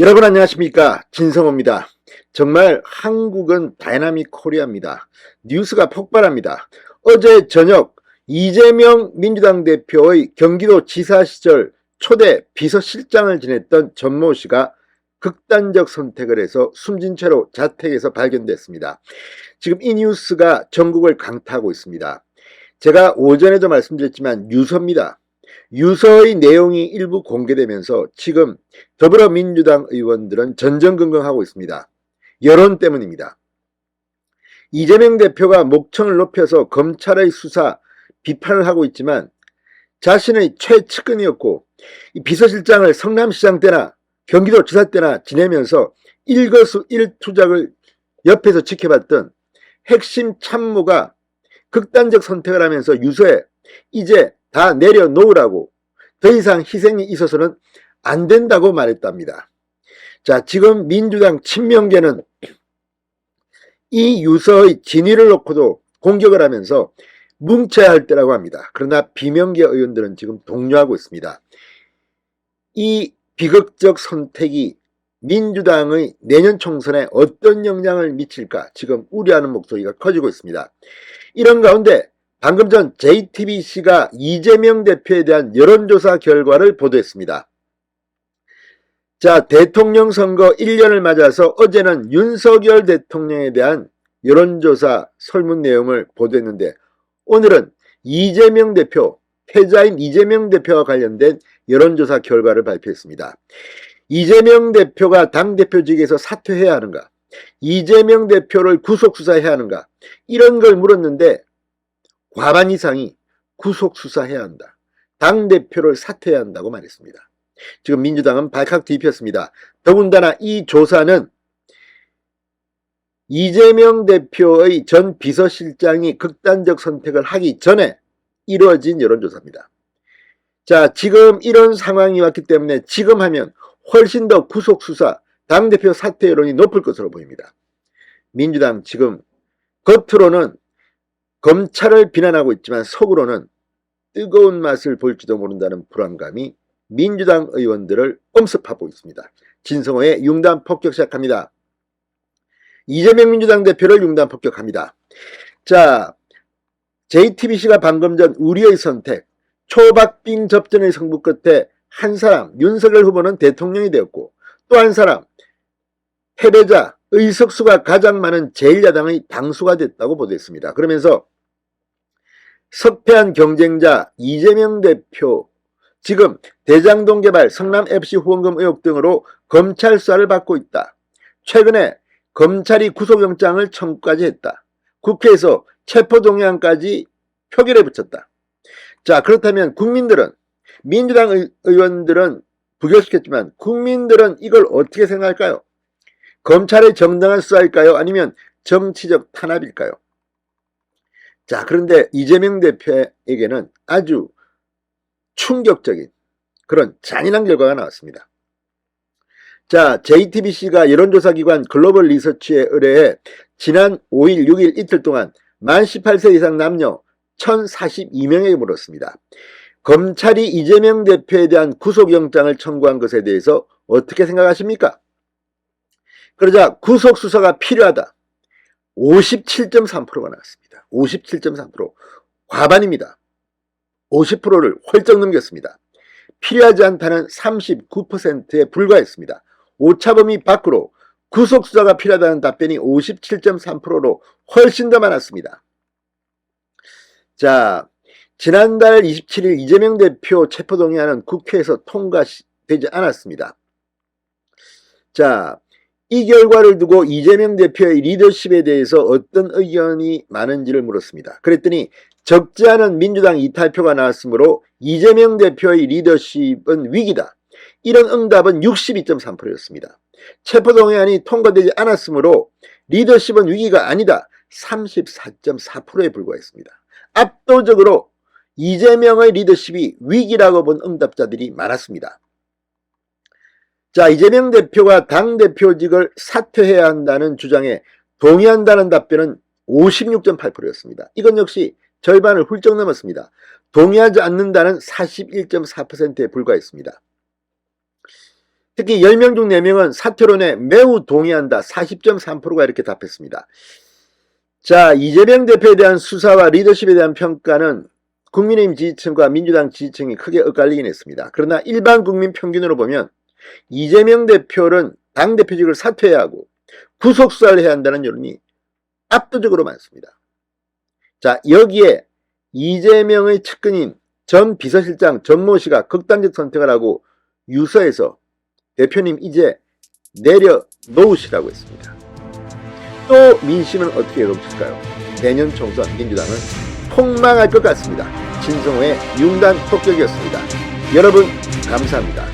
여러분 안녕하십니까, 진성호입니다. 정말 한국은 다이나믹 코리아입니다. 뉴스가 폭발합니다. 어제 저녁 이재명 민주당 대표의 경기도 지사 시절 초대 비서실장을 지냈던 전모 씨가 극단적 선택을 해서 숨진 채로 자택에서 발견됐습니다. 지금 이 뉴스가 전국을 강타하고 있습니다. 제가 오전에도 말씀드렸지만 유서입니다. 유서의 내용이 일부 공개되면서 지금 더불어민주당 의원들은 전전긍긍하고 있습니다. 여론 때문입니다. 이재명 대표가 목청을 높여서 검찰의 수사 비판을 하고 있지만 자신의 최측근이었고 비서실장을 성남시장 때나 경기도지사 때나 지내면서 일거수일투족을 옆에서 지켜봤던 핵심 참모가 극단적 선택을 하면서 유서에 이제 다 내려놓으라고, 더 이상 희생이 있어서는 안 된다고 말했답니다. 자, 지금 민주당 친명계는 이 유서의 진위를 놓고도 공격을 하면서 뭉쳐야 할 때라고 합니다. 그러나 비명계 의원들은 지금 동요하고 있습니다. 이 비극적 선택이 민주당의 내년 총선에 어떤 영향을 미칠까 지금 우려하는 목소리가 커지고 있습니다. 이런 가운데 방금 전 JTBC가 이재명 대표에 대한 여론조사 결과를 보도했습니다. 자, 대통령 선거 1년을 맞아서 어제는 윤석열 대통령에 대한 여론조사 설문 내용을 보도했는데, 오늘은 이재명 대표, 패자인 이재명 대표와 관련된 여론조사 결과를 발표했습니다. 이재명 대표가 당대표직에서 사퇴해야 하는가, 이재명 대표를 구속수사해야 하는가, 이런 걸 물었는데 과반 이상이 구속수사해야 한다, 당대표를 사퇴해야 한다고 말했습니다. 지금 민주당은 발칵 뒤집혔습니다. 더군다나 이 조사는 이재명 대표의 전 비서실장이 극단적 선택을 하기 전에 이루어진 여론조사입니다. 자, 지금 이런 상황이 왔기 때문에 지금 하면 훨씬 더 구속수사, 당대표 사퇴 여론이 높을 것으로 보입니다. 민주당 지금 겉으로는 검찰을 비난하고 있지만 속으로는 뜨거운 맛을 볼지도 모른다는 불안감이 민주당 의원들을 엄습하고 있습니다. 진성호의 융단 폭격 시작합니다. 이재명 민주당 대표를 융단 폭격합니다. 자, JTBC가 방금 전 우리의 선택, 초박빙 접전의 승부 끝에 한 사람, 윤석열 후보는 대통령이 되었고, 또 한 사람, 패배자, 의석수가 가장 많은 제1야당의 당수가 됐다고 보도했습니다. 그러면서 석패한 경쟁자 이재명 대표, 지금 대장동 개발, 성남FC 후원금 의혹 등으로 검찰 수사를 받고 있다. 최근에 검찰이 구속영장을 청구까지 했다. 국회에서 체포동의안까지 표결에 붙였다. 자, 그렇다면 국민들은, 민주당 의원들은 부결시켰지만 국민들은 이걸 어떻게 생각할까요? 검찰의 정당한 수사일까요? 아니면 정치적 탄압일까요? 자, 그런데 이재명 대표에게는 아주 충격적인 그런 잔인한 결과가 나왔습니다. 자, JTBC가 여론조사기관 글로벌 리서치에 의뢰해 지난 5일, 6일 이틀 동안 만 18세 이상 남녀 1042명에게 물었습니다. 검찰이 이재명 대표에 대한 구속영장을 청구한 것에 대해서 어떻게 생각하십니까? 그러자 구속수사가 필요하다, 57.3%가 나왔습니다. 57.3%, 과반입니다. 50%를 훌쩍 넘겼습니다. 필요하지 않다는 39%에 불과했습니다. 오차범위 밖으로 구속수사가 필요하다는 답변이 57.3%로 훨씬 더 많았습니다. 자, 지난달 27일 이재명 대표 체포동의안은 국회에서 통과되지 않았습니다. 자, 이 결과를 두고 이재명 대표의 리더십에 대해서 어떤 의견이 많은지를 물었습니다. 그랬더니 적지 않은 민주당 이탈표가 나왔으므로 이재명 대표의 리더십은 위기다, 이런 응답은 62.3%였습니다. 체포동의안이 통과되지 않았으므로 리더십은 위기가 아니다, 34.4%에 불과했습니다. 압도적으로 이재명의 리더십이 위기라고 본 응답자들이 많았습니다. 자, 이재명 대표가 당대표직을 사퇴해야 한다는 주장에 동의한다는 답변은 56.8%였습니다. 이건 역시 절반을 훌쩍 넘었습니다. 동의하지 않는다는 41.4%에 불과했습니다. 특히 10명 중 4명은 사퇴론에 매우 동의한다. 40.3%가 이렇게 답했습니다. 자, 이재명 대표에 대한 수사와 리더십에 대한 평가는 국민의힘 지지층과 민주당 지지층이 크게 엇갈리긴 했습니다. 그러나 일반 국민 평균으로 보면 이재명 대표는 당대표직을 사퇴해야 하고 구속수사를 해야 한다는 여론이 압도적으로 많습니다. 자, 여기에 이재명의 측근인 전 비서실장 전모 씨가 극단적 선택을 하고 유서에서 대표님 이제 내려놓으시라고 했습니다. 또 민심은 어떻게 놓칠까요? 내년 총선 민주당은 폭망할 것 같습니다. 진성호의 융단 폭격이었습니다. 여러분 감사합니다.